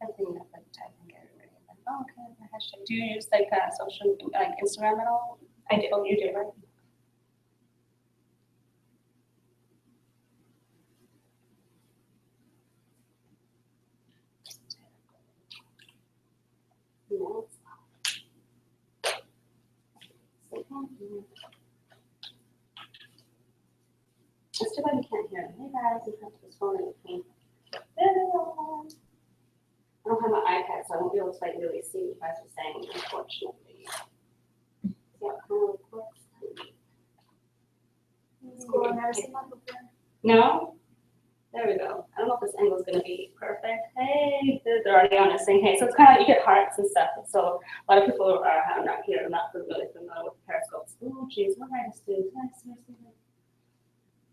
Everything that like type and get it ready. Like, oh, okay, the hashtag. Do you use like social, like Instagram at all? I do. Oh, you do, right? No. It's too bad you can't hear me. Hey guys, you have to this phone in between. I don't have my iPad, so I won't be able to like really see what you guys are saying, unfortunately. Yeah, kind of works. Cool. I've never seen that before. No? There we go. I don't know if this angle is going to be perfect. Hey, they're already on it saying hey. So it's kind of like you get hearts and stuff. So a lot of people are not here, not really familiar with periscopes. Oh, jeez, what did I just do? Did I seriously?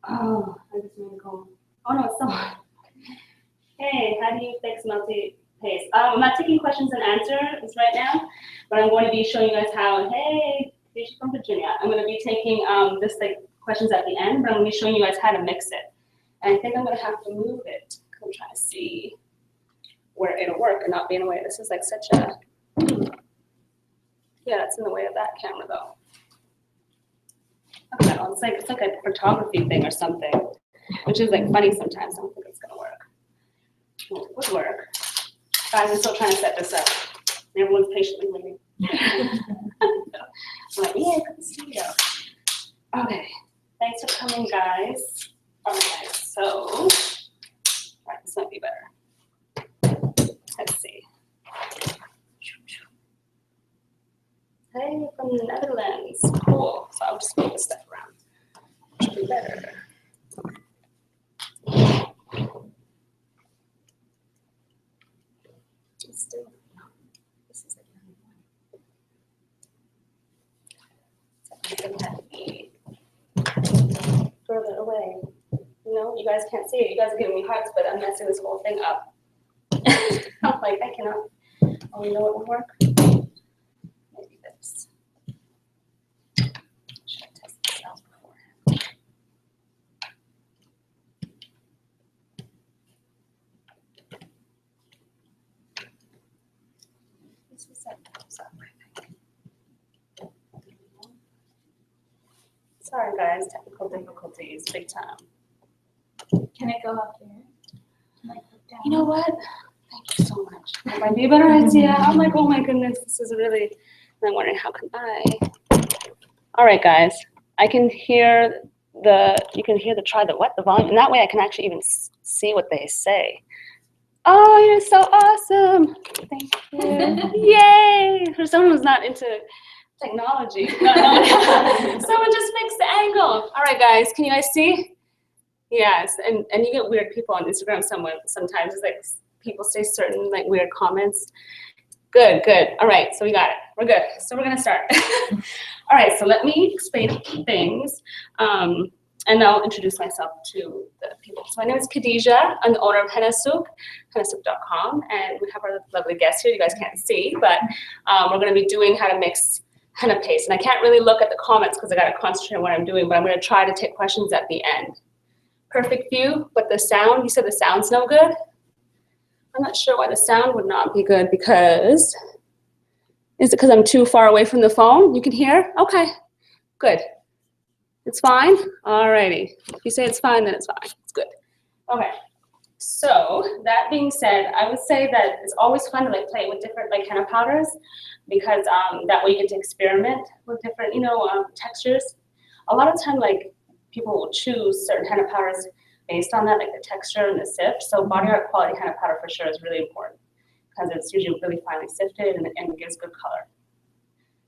Oh, I just made a call. Oh, no, it's still on. Hey, how do you fix multi-paste? I'm not taking questions and answers right now, but I'm going to be showing you guys how. Hey, Khadija from Virginia. I'm going to be taking this like questions at the end, but I'm going to be showing you guys how to mix it. And I think I'm going to have to move it. I'm trying to see where it'll work and not be in the way. This is like such a, yeah, it's in the way of that camera though. Okay, it's like a photography thing or something, which is like funny sometimes. I don't think it's going to work. Well, it would work. Guys, I'm still trying to set this up. Everyone's patiently waiting. I'm like, yeah, good to see you. Okay, thanks for coming, guys. All right, so, all right, this might be better. Let's see. Hey, from the Netherlands. Cool. So I'll just move this stuff around. Should be better. Still, no, this is it. So be further away. You know, you guys can't see it. You guys are giving me hearts, but I'm messing this whole thing up. I'm like, I cannot. Oh, you know what will work? Maybe this. Should I test this out beforehand? This is that goes up, I think. Sorry, guys, technical difficulties, big time. Can it go up here? You know what? Thank you so much. That might be a better idea. I'm like, oh my goodness, this is really, and I'm wondering, how can I? All right, guys, I can hear you can hear the volume, and that way I can actually even see what they say. Oh, you're so awesome. Thank you. Yay. For someone who's not into technology. Someone just fixed the angle. All right, guys, can you guys see? Yes, and you get weird people on Instagram sometimes. It's like people say certain like weird comments. Good. All right, so we got it. We're good. So we're gonna start. All right, so let me explain a few things. And I'll introduce myself to the people. So my name is Khadija. I'm the owner of Henna Souk, hennasouk.com, and we have our lovely guest here. You guys can't see, but we're gonna be doing how to mix henna paste. And I can't really look at the comments because I gotta concentrate on what I'm doing, but I'm gonna try to take questions at the end. Perfect view, but the sound, you said the sound's no good? I'm not sure why the sound would not be good because, is it because I'm too far away from the phone? You can hear? Okay, good. It's fine? Alrighty. If you say it's fine, then it's fine. It's good. Okay. So that being said, I would say that it's always fun to like play with different like henna powders because that way you get to experiment with different, textures. A lot of time, like people will choose certain henna powders based on that, like the texture and the sift. So body art quality henna powder for sure is really important because it's usually really finely sifted and it gives good color.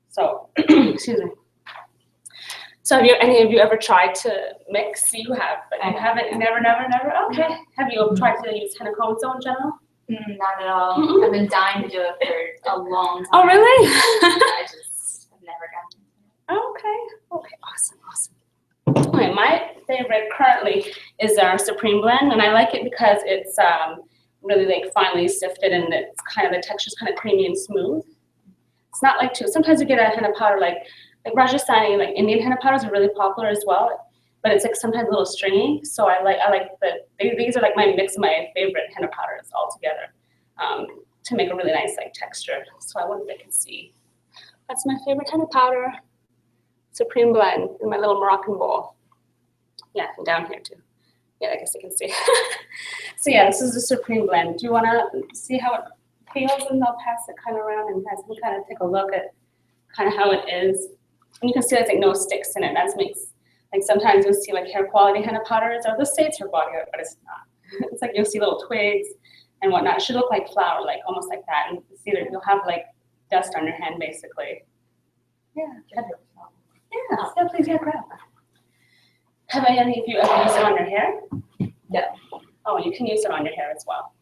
So, excuse me. So have any of you ever tried to mix? You have, but you haven't, never? Okay. Have you tried to use henna cones in general? Not at all. I've been dying to do it for a long time. Oh, really? I just have never gotten into it. Okay, awesome. Okay, my favorite currently is our Supreme blend, and I like it because it's really like finely sifted and it's kind of, the texture's kind of creamy and smooth. It's not like sometimes you get a henna powder like Rajasthani, like Indian henna powders are really popular as well, but it's like sometimes a little stringy. So I like these are like my mix of my favorite henna powders all together. to make a really nice like texture. So I wonder if they can see. That's my favorite henna powder. Supreme blend in my little Moroccan bowl. Yeah, and down here too. Yeah, I guess you can see. So yeah, this is the Supreme blend. Do you want to see how it feels? And I'll pass it kind of around and guys can kind of take a look at kind of how it is. And you can see there's like no sticks in it. That makes, like sometimes you'll see like hair quality henna powders, or they'll say it's hair quality, but it's not. It's like you'll see little twigs and whatnot. It should look like flour, like almost like that. And see that you'll have like dust on your hand basically. Yeah. Yeah, please, yeah, grab. Have any of you ever used it on your hair? Yeah. Oh, you can use it on your hair as well.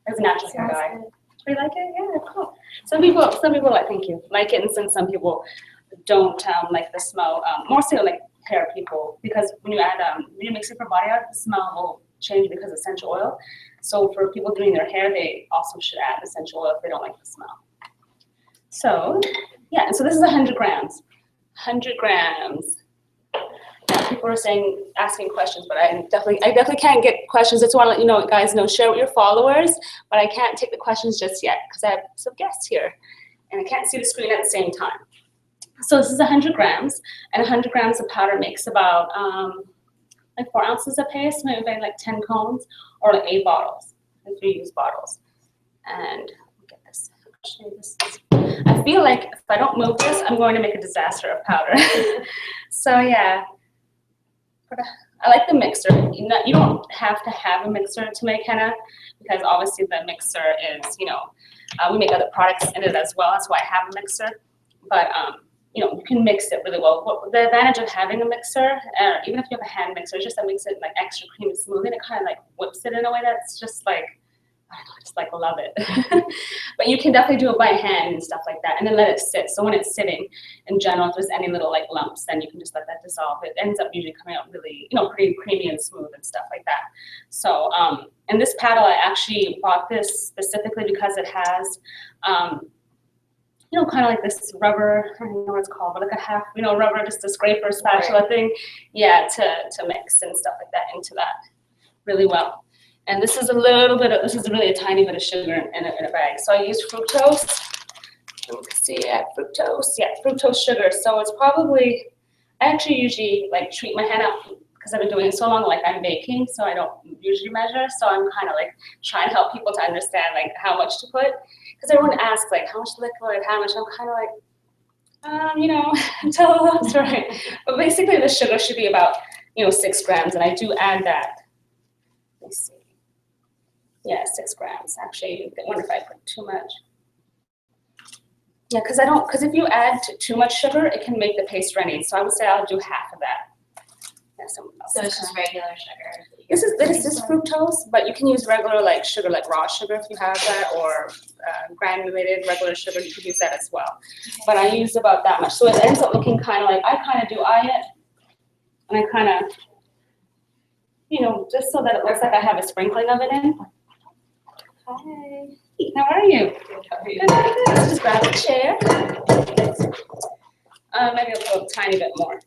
As a natural hair dye. Do you like it? Yeah, cool. Some people like, thank you, like it, and some people don't like the smell. Mostly like hair people, because when you add when you mix it for body oil, the smell will change because of essential oil. So for people doing their hair, they also should add essential oil if they don't like the smell. So yeah, so this is 100 grams. 100 grams. Now, people are asking questions, but I definitely can't get questions. That's why I let you know, guys, share with your followers, but I can't take the questions just yet because I have some guests here and I can't see the screen at the same time. So this is 100 grams, and 100 grams of powder makes about like 4 ounces of paste, maybe like 10 cones, or like 8 bottles, like 3-use bottles. And get this. I feel like if I don't move this, I'm going to make a disaster of powder. So yeah, I like the mixer. You don't have to have a mixer to make henna, because obviously the mixer is, we make other products in it as well. That's why I have a mixer. But you can mix it really well. The advantage of having a mixer, even if you have a hand mixer, is just that makes it like extra creamy smooth, and it kind of like whips it in a way that's just like, I don't know, I just like love it. But you can definitely do it by hand and stuff like that, and then let it sit. So when it's sitting, in general, if there's any little like lumps, then you can just let that dissolve. It ends up usually coming out really, pretty creamy and smooth and stuff like that. So, and this paddle, I actually bought this specifically because it has, kind of like this rubber, I don't know what it's called, but like a half, rubber, just a scraper spatula thing. Yeah, to mix and stuff like that into that really well. And this is really a tiny bit of sugar in a bag. So I use fructose. You can see, fructose. Yeah, fructose sugar. So it's probably, I actually usually like treat my henna because I've been doing it so long, like I'm baking, so I don't usually measure. So I'm kind of like trying to help people to understand like how much to put. Because everyone asks like how much liquid, how much. I'm kind of like, tell us right. But basically the sugar should be about, 6 grams, and I do add that. Let me see. Yeah, 6 grams. Actually, I wonder if I put too much. Yeah, because if you add too much sugar, it can make the paste runny. So I would say I'll do half of that. So it's just regular sugar. This is fructose, but you can use regular like sugar, like raw sugar if you have that, or granulated regular sugar. You could use that as well. But I use about that much, so it ends up looking kind of like, I kind of do eye it, and I kind of, just so that it looks like I have a sprinkling of it in. Hi. How are you? Good. Let's just grab a chair. Maybe a little tiny bit more.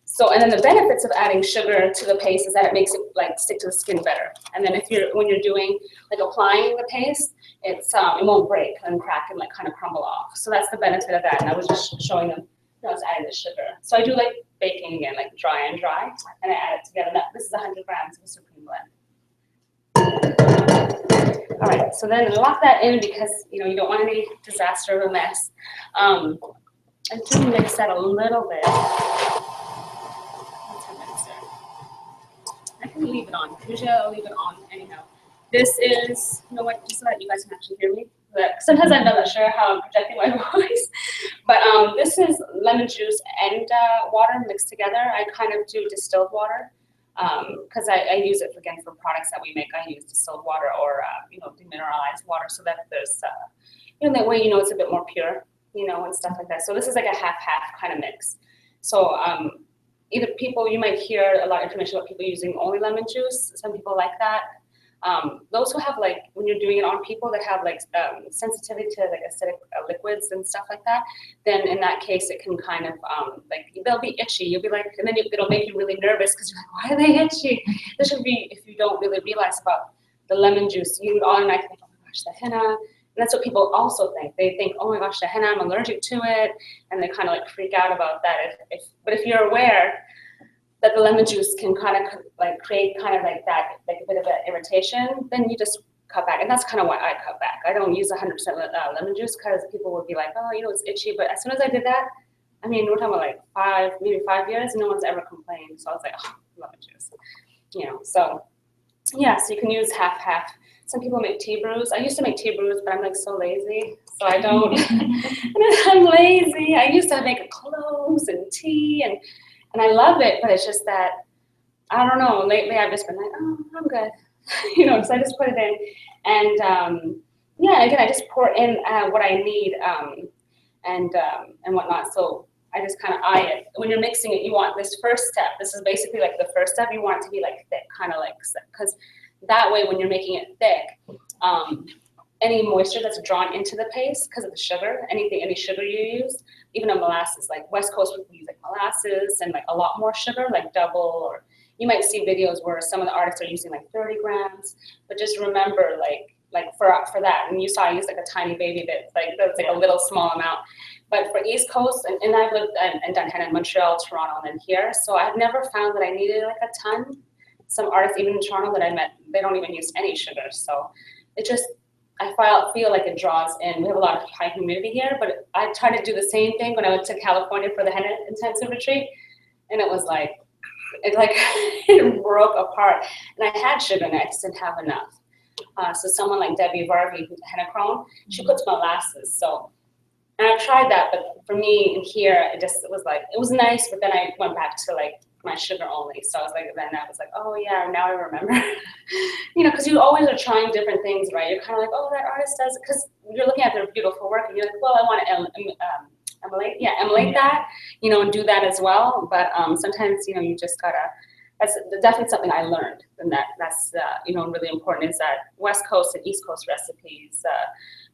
So, and then the benefits of adding sugar to the paste is that it makes it like stick to the skin better. And then when you're doing like applying the paste, it won't break and crack and like kind of crumble off. So that's the benefit of that. And I was just showing them, I was adding the sugar. So I do like baking again, like dry, and I add it together. Now, this is 100 grams of the Supreme blend. All right, so then lock that in because you don't want any disaster or a mess. I do mix that a little bit. I can leave it on. Usually I'll leave it on anyhow. This is, just so that you guys can actually hear me. But sometimes I'm not sure how I'm projecting my voice. But this is lemon juice and water mixed together. I kind of do distilled water because I use it, again, for products that we make. I use distilled water or, demineralized water so that there's, that way, it's a bit more pure, and stuff like that. So this is like a half-half kind of mix. So either you might hear a lot of information about people using only lemon juice. Some people like that. Those who have like, when you're doing it on people that have like sensitivity to like acidic liquids and stuff like that, then in that case it can kind of like they'll be itchy. You'll be like, and then it'll make you really nervous because you're like, why are they itchy? This should be, if you don't really realize about the lemon juice, you would automatically think, oh my gosh, the henna. And that's what people also think. They think, oh my gosh, the henna, I'm allergic to it. And they kind of like freak out about that. But if you're aware that the lemon juice can kind of like create kind of like that, like a bit of an irritation, then you just cut back. And that's kind of why I cut back. I don't use 100% lemon juice because people would be like, oh, it's itchy. But as soon as I did that, I mean, we're talking about like maybe 5 years, no one's ever complained. So I was like, oh, lemon juice, so yeah, so you can use half. Some people make tea brews. I used to make tea brews, but I'm like so lazy, so I don't. I'm lazy. I used to make cloves and tea, and I love it, but it's just that I don't know. Lately, I've just been like, oh, I'm good, So I just put it in, and yeah, again, I just pour in what I need, and whatnot. So I just kind of eye it. When you're mixing it, you want this first step. This is basically like the first step. You want it to be like thick, kind of like, because that way when you're making it thick, any moisture that's drawn into the paste because of the sugar, any sugar you use, even a molasses, like West Coast people use like molasses and like a lot more sugar, like double, or you might see videos where some of the artists are using like 30 grams, but just remember like for that, and you saw I used like a tiny baby bit, like that's like a little small amount. But for East Coast, and I've lived and done henna in Montreal, Toronto, and then here, so I've never found that I needed like a ton. Some artists, even in Toronto that I met, they don't even use any sugar. So it just, I feel like it draws in. We have a lot of high humidity here, but I tried to do the same thing when I went to California for the henna intensive retreat, and it was like, it broke apart. And I had sugar and I just didn't have enough. So someone like Debbie Varvey, who's henna crone, she puts molasses. So, and I tried that, but for me in here, it was nice, but then I went back to like my sugar only. So I was like, oh yeah, now I remember. Because you always are trying different things, right? You're kind of like, oh, that artist does it, because you're looking at their beautiful work and you're like, well, I want to emulate that, and do that as well. But sometimes, you just gotta, that's definitely something I learned, and that's really important, is that West Coast and East Coast recipes,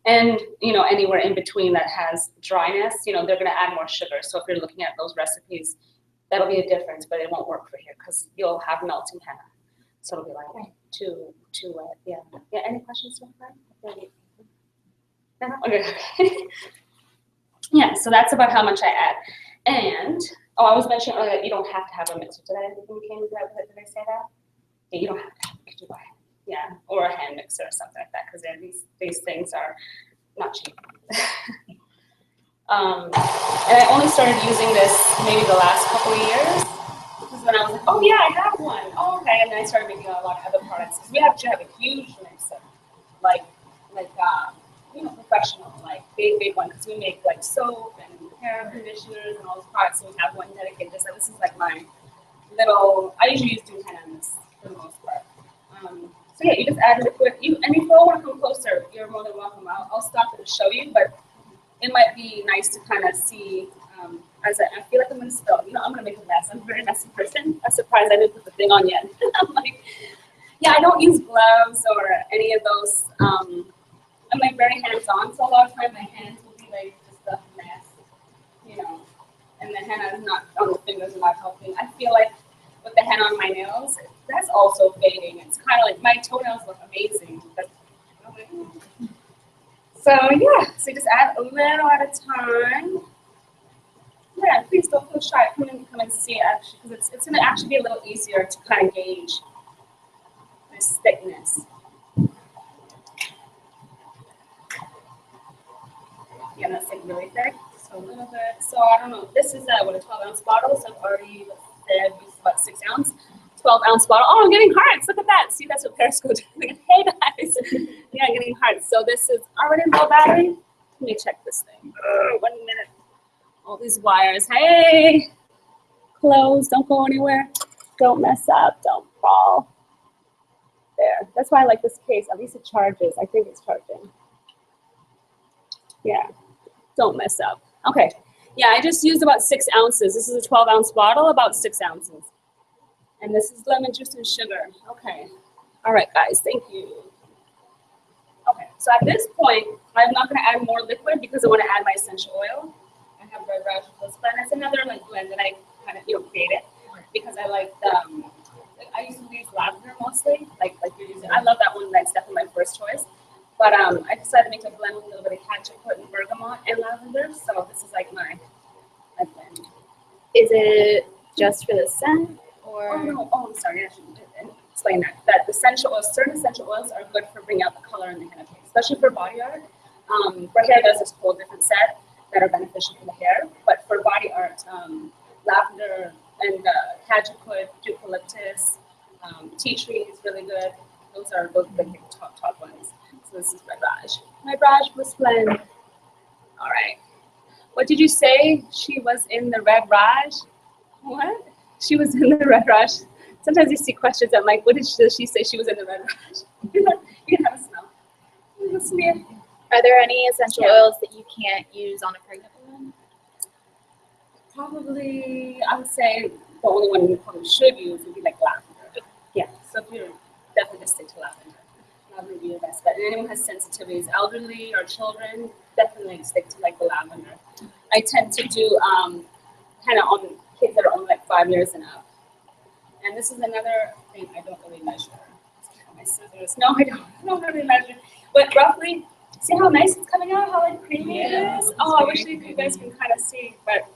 and anywhere in between that has dryness, they're going to add more sugar. So if you're looking at those recipes, that'll be a difference, but it won't work for here because you'll have melting henna. So it'll be like too wet. Yeah. Any questions so far? Okay. Yeah. So that's about how much I add. And I was mentioning earlier that you don't have to have a mixer. Did I say that? Yeah, you don't have to have a mixer. Yeah, or a hand mixer or something like that, because these things are not cheap. And I only started using this maybe the last couple of years. This is when I was like, oh yeah, I have one. Oh, okay. And then I started making a lot of other products, because we have to have a huge mixer, like professional, like big one, because we make like soap and hair conditioners and all those products. So we have one dedicated. So this is like my little. I usually do henna on this for the most part. So yeah, you just add liquid. And if you all want to come closer, you're more than welcome. I'll stop it to show you, but it might be nice to kind of see, as I feel like I'm going to spill. I'm going to make a mess. I'm a very messy person. I'm surprised I didn't put the thing on yet. I'm like, yeah, I don't use gloves or any of those. I'm like very hands-on, so a lot of times my hands will be like just a mess, and the henna is not on the fingers, not helping. I feel like with the henna on my nails, that's also fading. It's kind of like my toenails look amazing, but I'm like, so yeah, so you just add a little at a time. Yeah, please don't feel shy. Come and see it, actually, because it's going to actually be a little easier to kind of gauge this thickness. Yeah, that's like really thick. So a little bit. So I don't know. This is a 12-ounce bottle. So I've already said it's about 6 ounce. 12-ounce bottle. Oh, I'm getting hearts. Look at that. See, that's what Periscope did. Hey guys. Yeah, I'm getting hearts. So this is already low battery. Let me check this thing. 1 minute. All these wires. Hey. Close. Don't go anywhere. Don't mess up. Don't fall. There. That's why I like this case. At least it charges. I think it's charging. Yeah. Don't mess up. Okay. Yeah, I just used about 6 ounces. This is a 12-ounce bottle, about 6 ounces. And this is lemon juice and sugar. Okay. All right, guys. Thank you. Okay. So at this point, I'm not going to add more liquid because I want to add my essential oil. I have red raspberry blend. It's another blend that I kind of created because I like I used to use lavender mostly, like you're using. I love that one. That's definitely my first choice. But I decided to make a blend with a little bit of cajun and bergamot and lavender. So this is like my blend. Is it just for the scent or? Oh no! Oh, I'm sorry. I shouldn't explain that. That the essential oils, certain essential oils, are good for bringing out the color in the henna case, especially for body art. For hair, there's this whole different set that are beneficial for the hair. But for body art, lavender and cajun, eucalyptus, tea tree is really good. Those are both the top ones. So this is Red Raj. Red Raj Bliss Blend. All right. What did you say? She was in the Red Raj? What? She was in the Red Raj. Sometimes you see questions. I'm like, what did she say? She was in the Red Raj. You can have a smell. Listen to me. Are there any essential oils that you can't use on a pregnant woman? Probably, I would say the only one you probably should use would be like lavender. Yeah, so if you're definitely just stick to lavender. Lavender would be the best. But anyone who has sensitivities, elderly or children, definitely stick to like the lavender. I tend to do henna on kids that are only like 5 years and up. And this is another thing I don't really measure. My scissors. No, I don't really measure. But roughly, see how nice it's coming out? How like creamy it is? Oh, I wish you guys can kind of see. But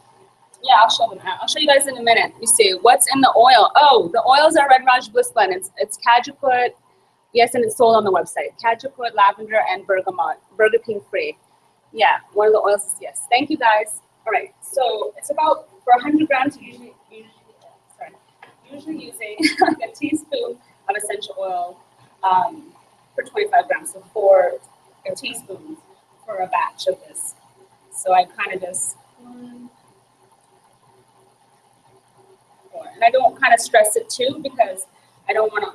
yeah, I'll show them out. I'll show you guys in a minute. You see what's in the oil. Oh, the oils are Red Raj Bliss Blend. It's cajun, yes, and it's sold on the website. Cajun, lavender, and bergamot. Bergapine free. Yeah, one of the oils is yes. Thank you guys. All right, so it's about for 100 grams. Usually using like a teaspoon of essential oil for 25 grams. So 4 teaspoons for a batch of this. So I kind of just. And I don't kind of stress it too because I don't want to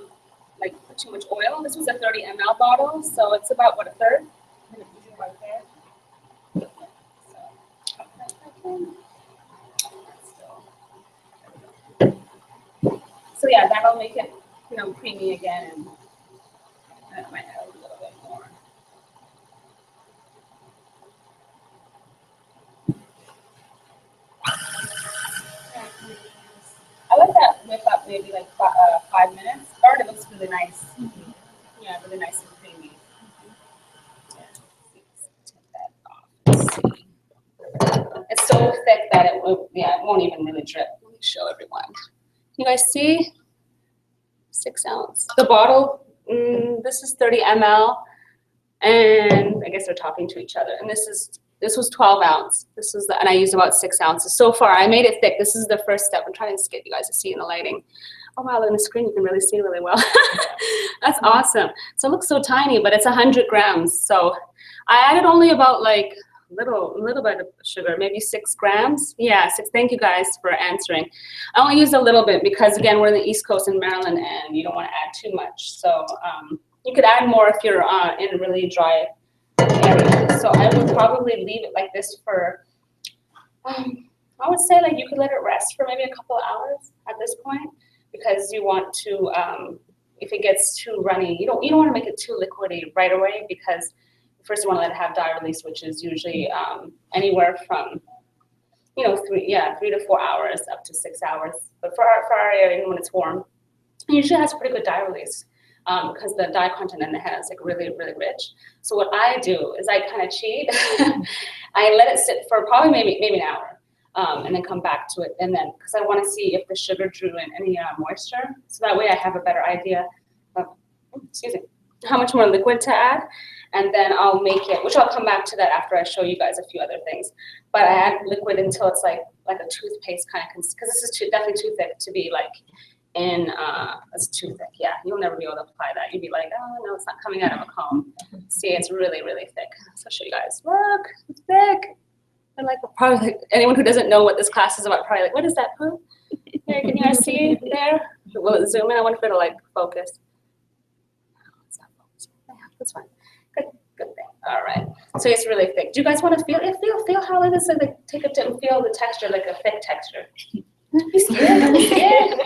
like put too much oil. This was a 30 ml bottle, so it's about what, a third? I'm gonna use it right there. So yeah, that'll make it, creamy again, and that might add a little bit more. I let that whip up maybe like 5 minutes. It looks really nice. Yeah, really nice and creamy. Yeah. Take that off. Let's see. It's so thick that it won't even really drip. Let me show everyone. You guys see? 6 ounce. The bottle, this is 30 ml, and I guess they're talking to each other. And this was 12 ounce. And I used about 6 ounces. So far, I made it thick. This is the first step. I'm trying to get you guys to see in the lighting. Oh wow, on the screen you can really see really well. That's awesome. So it looks so tiny, but it's 100 grams. So I added only about like little bit of sugar, maybe 6 grams. Yeah, 6. Thank you guys for answering. I only used a little bit because again, we're in the East Coast in Maryland and you don't want to add too much. So you could add more if you're in a really dry area. So I would probably leave it like this for, I would say like you could let it rest for maybe a couple of hours at this point because you want to, if it gets too runny, you don't want to make it too liquidy right away because first, you want to let it have dye release, which is usually anywhere from, 3 to 4 hours up to 6 hours. But for our area, even when it's warm, it usually has pretty good dye release because the dye content in the henna is like really, really rich. So what I do is I kind of cheat. I let it sit for probably maybe an hour, and then come back to it. And then because I want to see if the sugar drew in any moisture, so that way I have a better idea of, how much more liquid to add. And then I'll make it, which I'll come back to that after I show you guys a few other things. But I add liquid until it's like a toothpaste kind of, because this is definitely too thick to be like it's too thick. Yeah, you'll never be able to apply that. You'd be like, oh no, it's not coming out of a comb. See, it's really, really thick. So I'll show you guys. Look, it's thick. And like probably anyone who doesn't know what this class is about, probably like, what is that, Pooh? Here, can you guys see there? Will it zoom in? I wonder if it'll like focus. It's not focusing. Yeah, that's fine. Good thing. All right. So it's really thick. Do you guys want to feel it? Feel how it is. Like take a dip and feel the texture, like a thick texture. You scared? You scared?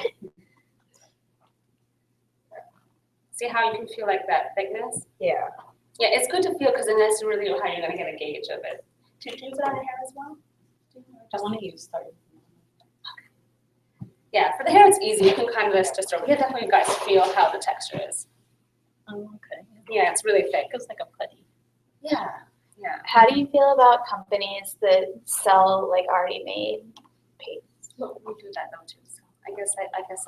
See how you can feel like that thickness? Yeah. Yeah, it's good to feel because then that's really how you're gonna get a gauge of it. Do you use it on the hair as well? I want to use 30. Okay. Yeah, for the hair it's easy. You can kind of just definitely you guys feel how the texture is. Oh, okay. Yeah, it's really thick. It feels like a putty. Yeah. How do you feel about companies that sell like already made paste? Well, we do that though too. So I guess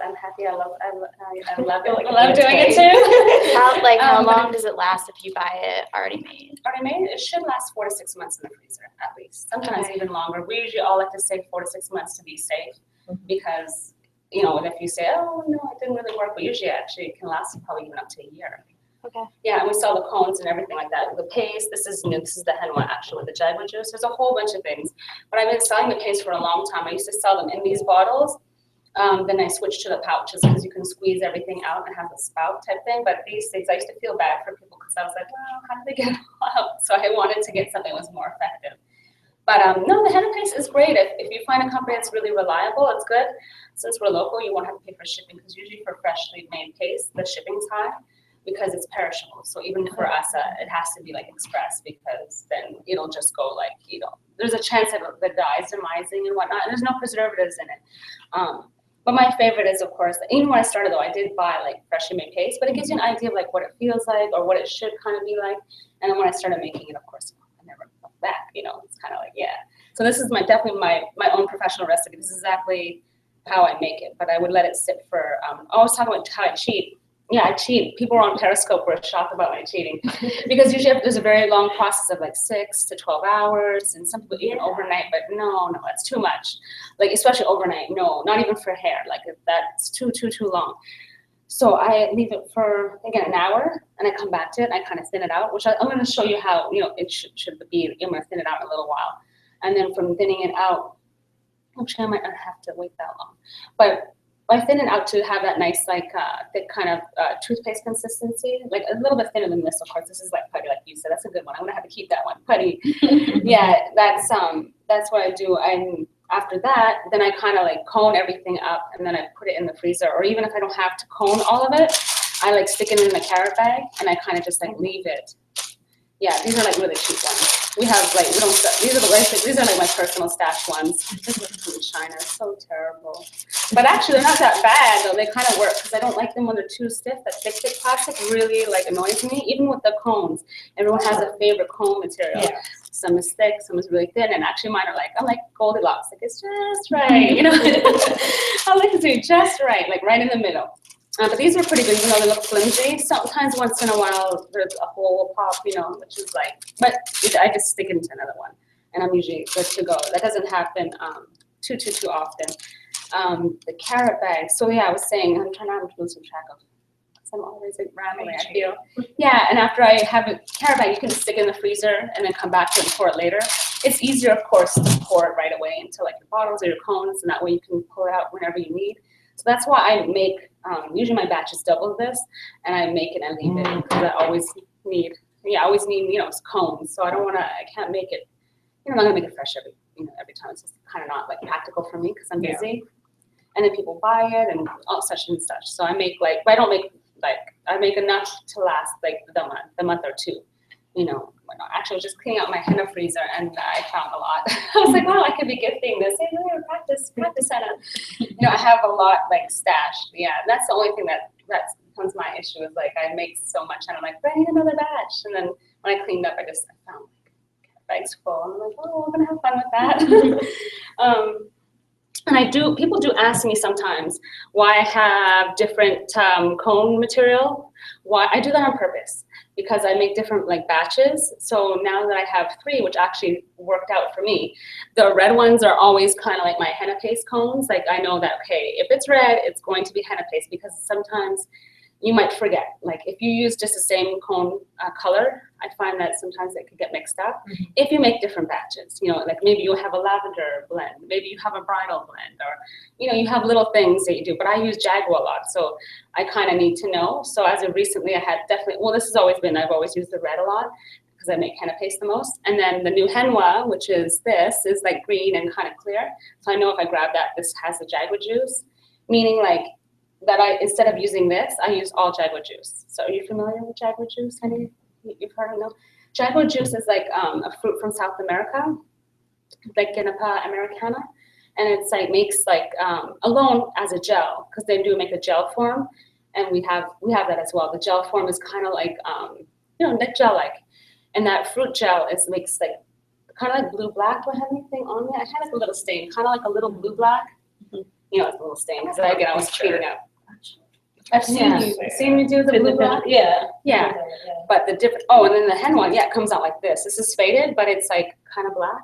I'm happy. I love it. Like I love it's doing it made. too. How But long does it last if you buy it already made? already made, it should last 4 to 6 months in the freezer at least. Sometimes Okay. even longer. We usually all like to say 4 to 6 months to be safe because if you say, oh no, it didn't really work, but usually actually it can last probably even up to a year. Okay. Yeah, and we sell the cones and everything like that. The paste, this is new. This is the Henna actually with the Jagwa juice. There's a whole bunch of things. But I've been selling the paste for a long time. I used to sell them in these bottles. Then I switched to the pouches because you can squeeze everything out and have a spout type thing. But these things, I used to feel bad for people because I was like, well, how do they get it all out? So I wanted to get something that was more effective. But no, the Henna paste is great. If you find a company that's really reliable, it's good. Since we're local, you won't have to pay for shipping because usually for freshly made paste, the shipping's high because it's perishable. So even for us, it has to be like express because then it'll just go like, there's a chance that the dye's demising and whatnot. And there's no preservatives in it. But my favorite is, of course, even when I started though, I did buy like freshly made paste, but it gives you an idea of like what it feels like or what it should kind of be like. And then when I started making it, of course, I never looked back, it's kind of like, yeah. So this is definitely my own professional recipe. This is exactly how I make it, but I would let it sit for, I was talking about how I cheat. Yeah, I cheat. People on Periscope were shocked about my cheating because usually there's a very long process of like 6 to 12 hours and some people even overnight, but no, that's too much. Like especially overnight, no, not even for hair. Like that's too long. So I leave it for, again, an hour and I come back to it and I kind of thin it out, which I'm going to show you how, it should be. I'm going to thin it out in a little while. And then from thinning it out, actually I might not have to wait that long, but I thin it out to have that nice, like, thick kind of toothpaste consistency, like a little bit thinner than this, of course. This is like putty, like you said. That's a good one. I'm gonna have to keep that one, putty. Yeah, that's what I do. And after that, then I kind of like cone everything up, and then I put it in the freezer. Or even if I don't have to cone all of it, I like stick it in the carrot bag, and I kind of just like leave it. Yeah, these are like really cheap ones. We have like, we don't sell, these are like my personal stash ones. This is from China, it's so terrible. But actually they're not that bad though, they kind of work because I don't like them when they're too stiff. That thick plastic really like annoys me, even with the cones. Everyone has a favorite cone material. Yeah. Some is thick, some is really thin, and actually mine are like, I'm like Goldilocks, like it's just right, I like to do just right, like right in the middle. But these are pretty good, even though they look flimsy. Sometimes once in a while, there's a hole will pop, which is like, but I just stick it into another one. And I'm usually good to go. That doesn't happen too often. The carrot bag. So yeah, I was saying, I'm trying not to lose some track of, because I'm always like rambling, I feel. Yeah, and after I have a carrot bag, you can stick it in the freezer and then come back to it and pour it later. It's easier, of course, to pour it right away into like your bottles or your cones, and that way you can pull it out whenever you need. So that's why I make, usually my batch is double this, and I make it and leave it because I always need, cones. So I can't make it, I'm not gonna make it fresh every time. It's just kind of not like practical for me because I'm busy. And then people buy it and all such and such. So I make like, but I don't make like, I make enough to last like the month or two. Actually I was just cleaning out my Henna freezer and I found a lot. I was like, wow, I could be gifting this. Hey, practice Henna. I have a lot like stashed. Yeah, that's the only thing that becomes my issue is like I make so much and I'm like, but I need another batch. And then when I cleaned up, I found like bags full. And I'm like, oh, I'm gonna have fun with that. And people do ask me sometimes why I have different cone material. Why I do that on purpose. Because I make different like batches. So now that I have 3, which actually worked out for me, the red ones are always kind of like my Henna paste cones. Like I know that, okay, if it's red, it's going to be Henna paste because sometimes you might forget. Like if you use just the same cone color, I find that sometimes it could get mixed up. If you make different batches, like maybe you have a lavender blend, maybe you have a bridal blend, or you have little things that you do. But I use Jagwa a lot, so I kind of need to know. So as of recently, I had definitely, well, this has always been, I've always used the red a lot because I make Henna paste the most. And then the new Henna, which is this, is like green and kind of clear. So I know if I grab that, this has the Jagwa juice, meaning like that instead of using this, I use all Jagwa juice. So are you familiar with Jagwa juice, honey? You've heard of it? No? Jagwa juice is like a fruit from South America, like Genapa americana. And it's like makes like alone as a gel, because they do make a gel form, and we have that as well. The gel form is kind of like like gel-like, And that fruit gel makes like kind of like blue black. Do I have anything on it? I had like a little stain, kind of like a little blue black. You know, it's a little stain because again I was cleaning up. I've seen you do the blue black. Yeah. But the different. Oh, and then the Henna one, it comes out like this. This is faded, but it's like kind of black.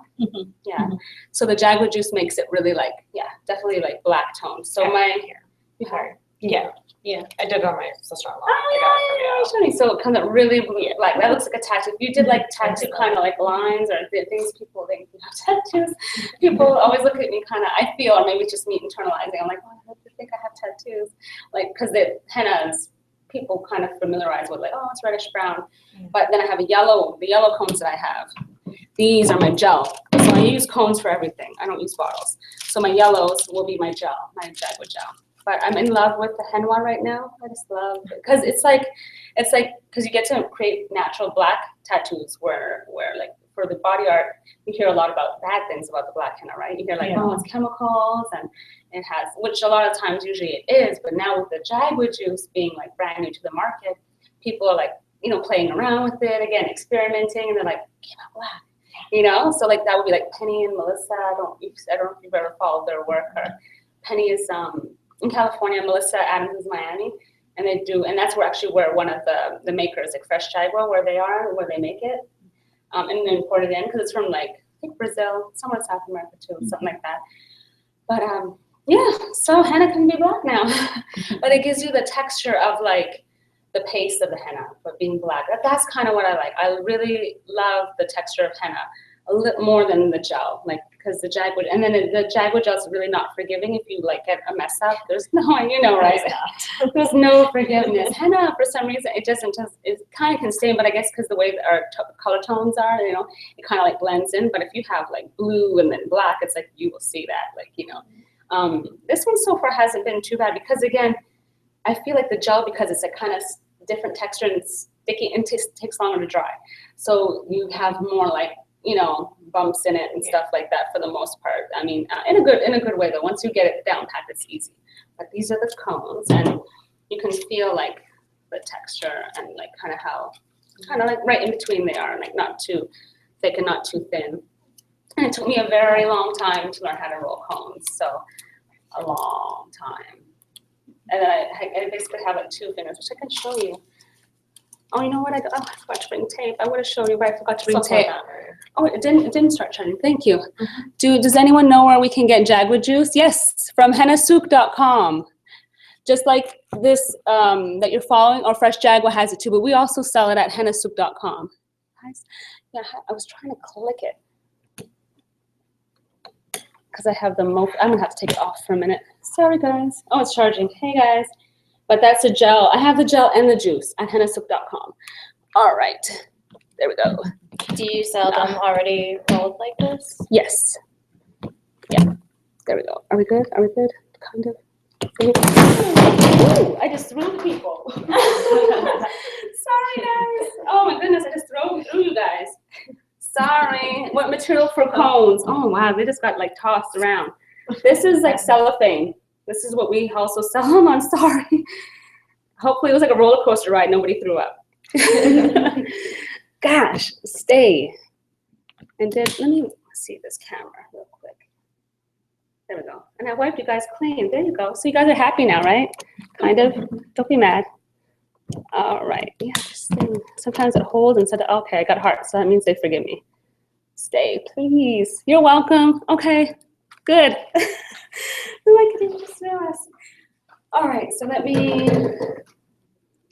Yeah. So the Jaguar juice makes it really like definitely like black tone. So Yeah, I did it on my sister-in-law. So it comes out really blue, like that looks like a tattoo. If you did like tattoo kind of like lines or things people think you have tattoos, people always look at me kind of, I feel, or maybe it's just me internalizing. I'm like, oh, I think I have tattoos. Like, because the hennas, people kind of familiarize with like, oh, it's reddish brown. But then I have the yellow cones that I have. These are my gel. So I use cones for everything. I don't use bottles. So my yellows will be my gel, my Jaguar gel. But I'm in love with the Henna one right now. I just love it because it's like because you get to create natural black tattoos where like for the body art you hear a lot about bad things about the black henna, right? You hear like oh, it's chemicals and it has, which a lot of times usually it is, but now with the Jaguar juice being like brand new to the market, people are like playing around with it again, experimenting, and they're like came out black, so like that would be like Penny and Melissa. I don't know if you've ever followed their work. Or Penny is in California, Melissa Adams is Miami, and that's where one of the makers, like Fresh Jaguar, where they make it, and then import it in because it's from like I think Brazil, somewhere in South America too, something like that. But so henna can be black now, but it gives you the texture of like the paste of the henna, but being black. That's kind of what I like. I really love the texture of henna a little more than the gel, like. Because the Jaguar, and then the Jaguar gel is really not forgiving if you like get a mess up. There's no, right? There's no forgiveness. Henna, for some reason, it kind of can stain, but I guess because the way that our color tones are, it kind of like blends in. But if you have like blue and then black, it's like you will see that, this one so far hasn't been too bad because again, I feel like the gel, because it's a kind of different texture and it's sticky and takes longer to dry, so you have more like bumps in it and stuff like that for the most part. I mean, in a good way though. Once you get it down pat, it's easy. But these are the cones, and you can feel like the texture and like kind of like right in between they are, like not too thick and not too thin. And it took me a very long time to learn how to roll cones, so a long time. And then I basically have like 2 fingers, which I can show you. Oh, you know what? I forgot to bring tape. I would have shown you, but I forgot to bring tape. Oh, it didn't start charging. Thank you. Does anyone know where we can get Jaguar juice? Yes, from hennasouk.com. Just like this that you're following, or Fresh Jaguar has it too, but we also sell it at hennasouk.com. Guys, I was trying to click it because I have the most. I'm gonna have to take it off for a minute. Sorry, guys. Oh, it's charging. Hey, guys. But that's a gel. I have the gel and the juice at hennasouk.com. All right. There we go. Do you sell them already rolled like this? Yes. Yeah. There we go. Are we good? Kind of. Ooh, I just threw people. Sorry, guys. Oh, my goodness. I just threw you guys. Sorry. What material for cones? Oh, wow. They just got, like, tossed around. This is, like, cellophane. This is what we also sell them on. Sorry. Hopefully it was like a roller coaster ride. Nobody threw up. Gosh, stay. And let me see this camera real quick. There we go. And I wiped you guys clean. There you go. So you guys are happy now, right? Kind of. Don't be mad. All right. Yeah, this thing. Sometimes it holds and said, okay, I got heart, so that means they forgive me. Stay, please. You're welcome. Okay. Good. I could just realize. All right, so let me,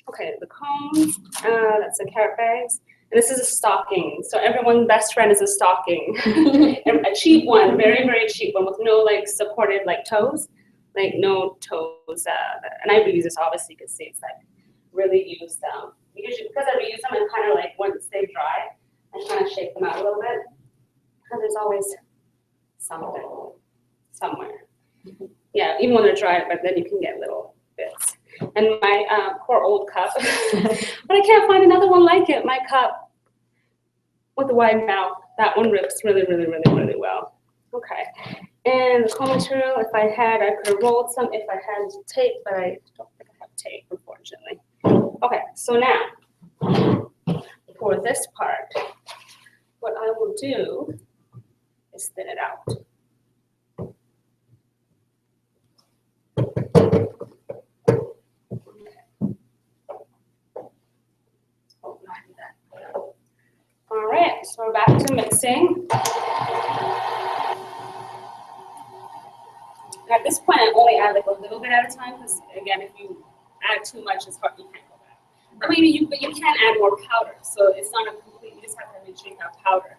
okay, the cones, that's the carrot bags, and this is a stocking. So everyone's best friend is a stocking. A cheap one, very, very cheap one with no like supported like toes, like no toes. And I reuse this, obviously, you can see it's like really used. Usually because I reuse them and kind of like once they dry, I kind of shake them out a little bit because there's always something somewhere. Yeah, even when they're dry, but then you can get little bits. And my poor old cup, but I can't find another one like it. My cup with the wide mouth, that one rips really, really, really, really well. Okay, and the comb material, if I had, I could have rolled some if I had tape, but I don't think I have tape, unfortunately. Okay, so now, for this part, what I will do is thin it out. Oh, no, I did that. All right, so we're back to mixing. At this point, I only add like a little bit at a time because, again, if you add too much, it's hard, you can't go back. Or maybe you can add more powder, so it's not a complete, you just have to make sure you have powder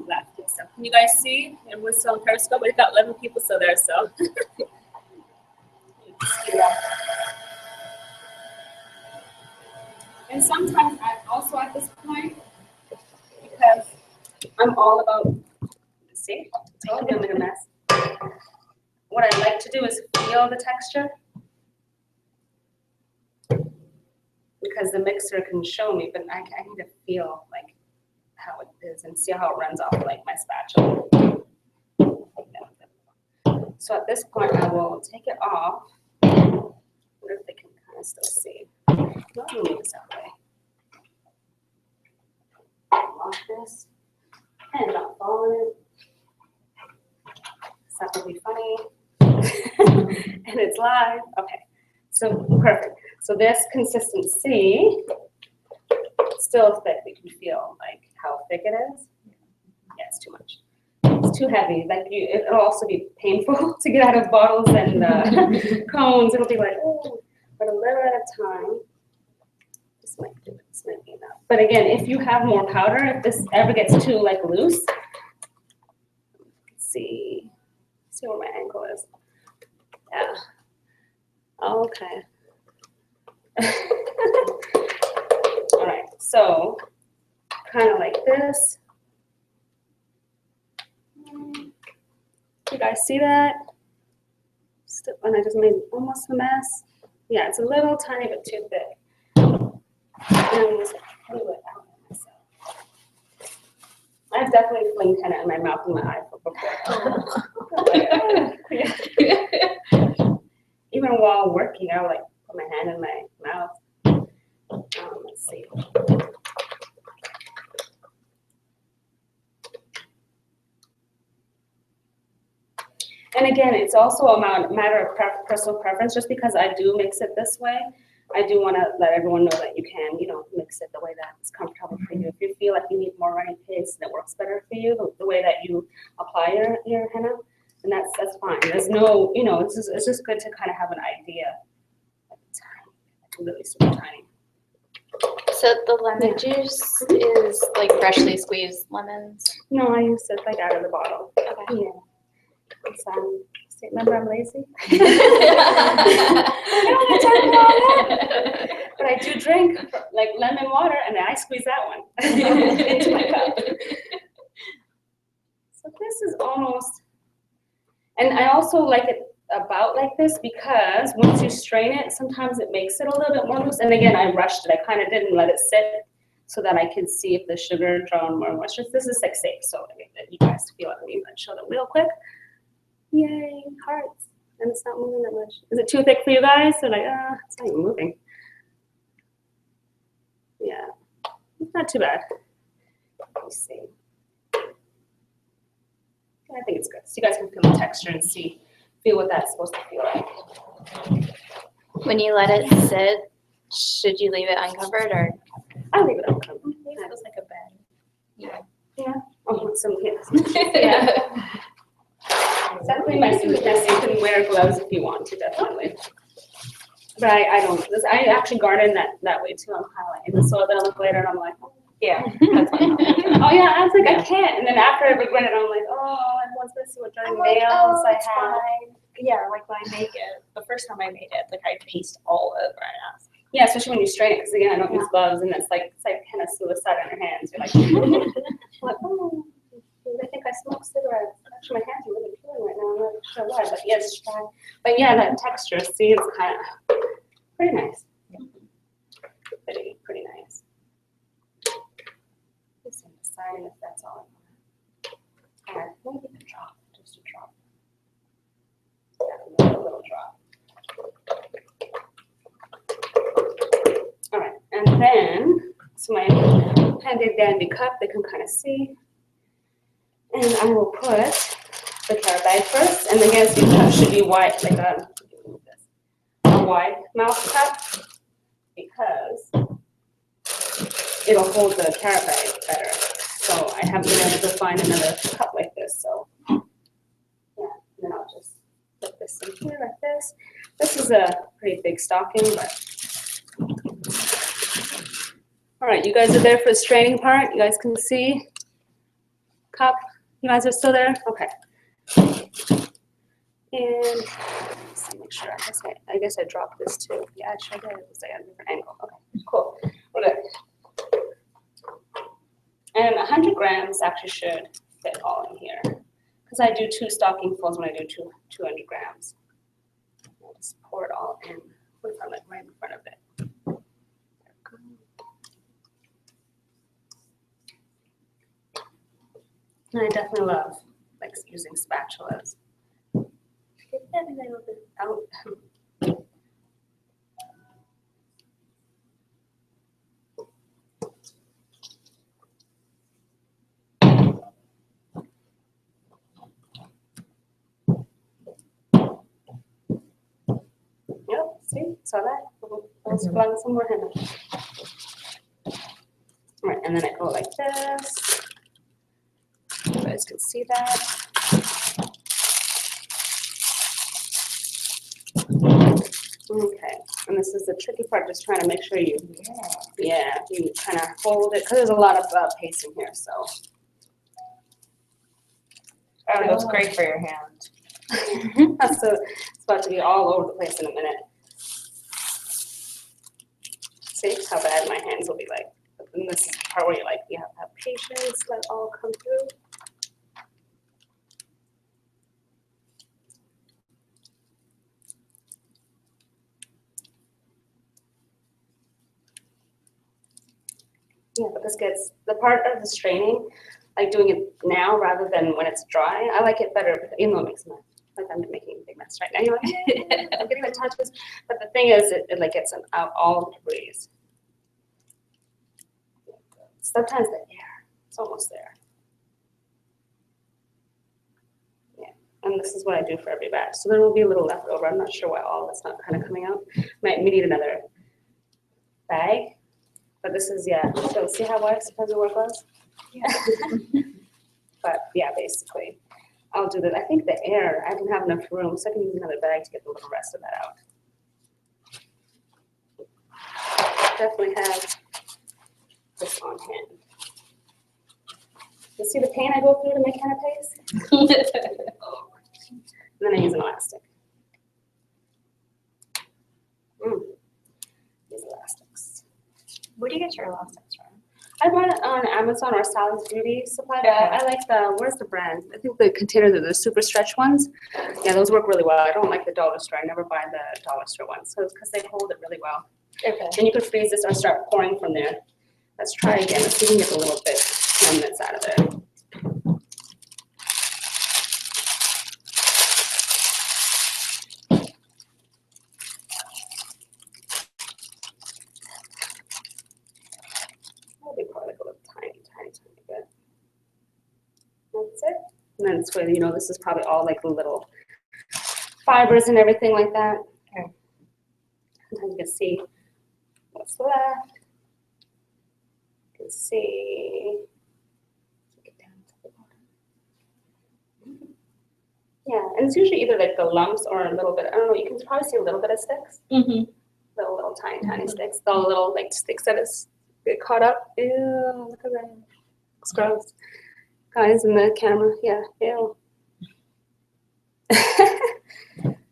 left and stuff. Can you guys see? Everyone's still on Periscope, but we've got 11 people still there, so. And sometimes also at this point, because I'm all about, see, it's all I'm in a mess. What I like to do is feel the texture, because the mixer can show me, but I need to feel like how it is and see how it runs off like my spatula. So at this point, I will take it off. I wonder if they can kind of still see. Let me move this out of the way. Lock this and not fall in it. That would be funny. And it's live. Okay, so perfect. So this consistency, still thick. You can feel like how thick it is. Yeah, it's too much. It's too heavy. Like it'll also be painful to get out of bottles and cones. It'll be like, oh, but a little at a time. This might do it. This might be enough. But again, if you have more powder, if this ever gets too like loose, let's see where my ankle is. Yeah. Okay. All right. So kind of like this. You guys see that? And I just made almost a mess. Yeah, it's a little tiny bit too thick. And I'm just glue it out myself. I've definitely flinged henna in my mouth and my eye before. Yeah. Even while working, I'll like put my hand in my mouth. Let's see. And again, it's also a matter of personal preference. Just because I do mix it this way, I do want to let everyone know that you can, mix it the way that's comfortable for you. If you feel like you need more running paste that works better for you, the way that you apply your henna, then that's fine. There's no, it's just good to kind of have an idea. Tiny, really super tiny. So the lemon juice is like freshly squeezed lemons? No, I use it like out of the bottle. Okay. Yeah. It's, remember I'm lazy? But I do drink like lemon water and then I squeeze that one into my cup. So this is almost, and I also like it about like this because once you strain it, sometimes it makes it a little bit more loose. And again, I rushed it. I kind of didn't let it sit so that I could see if the sugar drawn more moisture. This is like safe, so I mean, you guys feel it. Let me show them real quick. Yay, hearts. And it's not moving that much. Is it too thick for you guys? So like, it's not even moving. Yeah, it's not too bad. Let me see. I think it's good. So you guys can feel the texture and feel what that's supposed to feel like. When you let it sit, should you leave it uncovered or? I leave it uncovered. It feels like a bed. Yeah. Oh, some kids. Yeah. It's definitely messy. You can wear gloves if you want to, definitely. But I don't. I actually garden that way too. I'm kind of like in the soil. Then I look later and I'm like, oh, yeah, that's fine. Oh yeah, I was like, I can't. And then after I regret it, I'm like, oh, everyone's gonna see what dirty nails I have. Yeah, like when I make it, the first time I made it, like I paste all over my ass. Yeah, especially when you strain it, because again, I don't use gloves, and it's like kind of suicide on your hands. You're like, oh, I think I smoke cigarettes. Actually, my hands are really feeling right now. I'm not sure why, but yes, try. But yeah, that texture, see, it's kind of pretty nice. Pretty nice. Just deciding if that's all I want. Maybe a drop, just a drop. Yeah, a little drop. All right, and then, so my two-handed dandy cup, they can kind of see. And I will put the carrot bag first, and again, the cup should be wide, like a wide mouth cup, because it'll hold the carrot bag better. So I haven't been able to find another cup like this, so yeah, and then I'll just put this in here like this. This is a pretty big stocking, but all right, you guys are there for the straining part. You guys can see cup. You guys are still there? Okay. And let's make sure. I guess I dropped this too. Yeah, I sure did. It was like at a different angle. Okay, cool. We're good. And 100 grams actually should fit all in here, because I do 2 stocking fulls when I do 200 grams. I'll just pour it all in. Put it right in front of it. And I definitely love like using spatulas. Get that a little bit out. Yep, see, saw that? Let's plug some more henna. All right, and then I go like this. You guys can see that. Okay, and this is the tricky part, just trying to make sure you kind of hold it, because there's a lot of paste in here, so. Oh, that's great for your hand. So it's about to be all over the place in a minute. See how bad my hands will be like. And this is the part where you're like, you have to have patience, let it all come through. Yeah, but this gets, the part of the straining, like doing it now rather than when it's dry, I like it better, even though it makes a mess. Like I'm making a big mess right now. You're like, I'm getting the touches. But the thing is, it like gets out all the debris. Sometimes the air, it's almost there. Yeah, and this is what I do for every batch. So there will be a little left over. I'm not sure why all that's not kind of coming out. We need another bag. But this is, yeah, so see how it supposed to work was? Yeah. But yeah, basically, I'll do that. I think the air, I don't have enough room, so I can use another bag to get the little rest of that out. Definitely have this on hand. You see the pain I go through to make henna paste? And then I use an elastic. These elastics. Where do you get your elastics from? I bought it on Amazon or Sally's Beauty Supply. I like the, where's the brand? I think the containers are the super stretch ones. Yeah, those work really well. I don't like the dollar store. I never buy the dollar store ones. So it's because they hold it really well. Okay. And you can freeze this or start pouring from there. Let's try again. Let's see if we can get a little bit remnants out of there. Probably like a little tiny bit. That's it. And then it's where, you know, this is probably all like the little fibers and everything like that. Okay. Sometimes you can see what's left. You can see. Get down to the bottom. Yeah, and it's usually either like the lumps or a little bit, I don't know, you can probably see a little bit of sticks. Mm-hmm. Little tiny sticks. The little like sticks that is get caught up. Ew, look at that. It's gross. Guys in the camera, yeah, ew.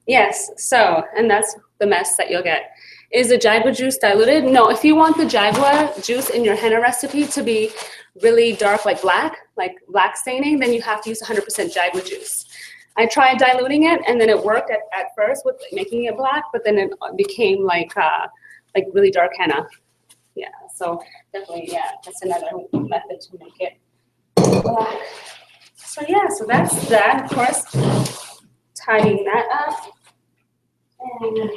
Yes, so, and that's the mess that you'll get. Is the jagua juice diluted? No, if you want the jagua juice in your henna recipe to be really dark, like black staining, then you have to use 100% jagua juice. I tried diluting it, and then it worked at first with making it black, but then it became like really dark henna. Yeah, so definitely, yeah, that's another method to make it black. So yeah, so that's that. Of course, tidying that up and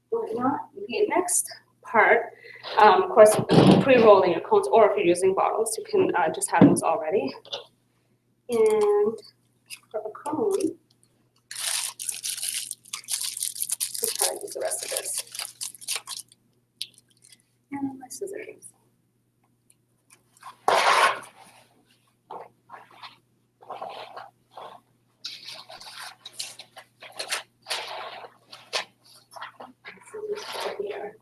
whatnot. The next apart. Of course, pre-rolling your cones, or if you're using bottles, you can just have those already. And for a cone, let's try to use the rest of this. And my scissors. Here.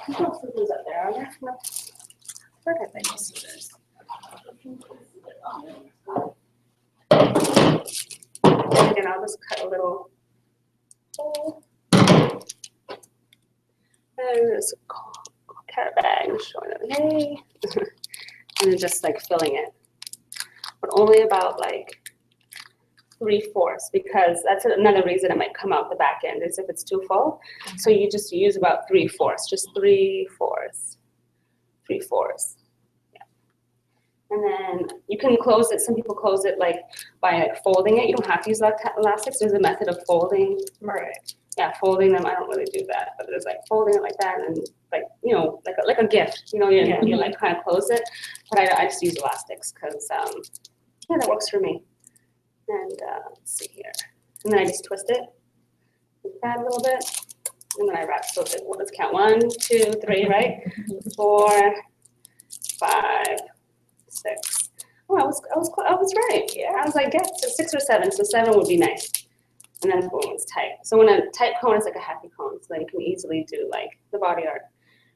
There's no scissors up there, are there? No. Where did I put scissors? Again, I'll just cut a little hole. And there's a carrot bag showing it. Hey. And then just like filling it. But only about like 3/4, because that's another reason it might come out the back end is if it's too full. So you just use about 3/4, just 3/4, 3/4. Yeah. And then you can close it. Some people close it like by like folding it. You don't have to use elastics. There's a method of folding. Right. Yeah, folding them. I don't really do that, but there's like folding it like that, and like like a gift. You like kind of close it. But I just use elastics because yeah, that works for me. And let's see here. And then I just twist it like that a little bit. And then I wrap. So let's count 1, 2, 3, right? 4, 5, 6. Oh, I was right. Yeah, I was like, yeah, so 6 or 7. So 7 would be nice. And then boom, it's tight. So when a tight cone is like a happy cone, so then you can easily do like the body art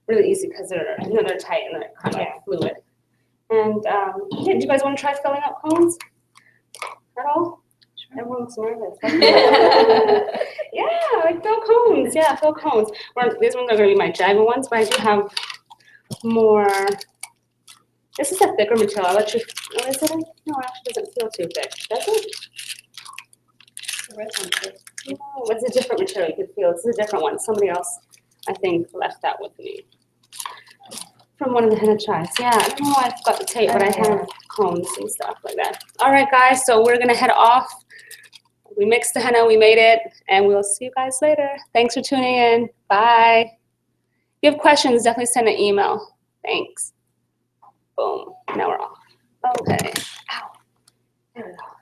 really easy because they're tight and they're kind of fluid. And yeah, do you guys want to try filling up cones at all? Sure. Everyone looks nervous. Yeah, like fill cones. Yeah, fill cones. These ones are going to be my Jagger ones, but I do have more. This is a thicker material. I'll let you. Oh, is it? No, it actually doesn't feel too thick. Does it? No, it's a different material. You can feel it's a different one. Somebody else, I think, left that with me from one of the henna tries. Yeah, I don't know why I forgot the tape, but I have cones and stuff like that. All right, guys, so we're gonna head off. We mixed the henna, we made it, and we'll see you guys later. Thanks for tuning in. Bye. If you have questions, definitely send an email. Thanks. Boom. Now we're off. Okay. Ow. There we go.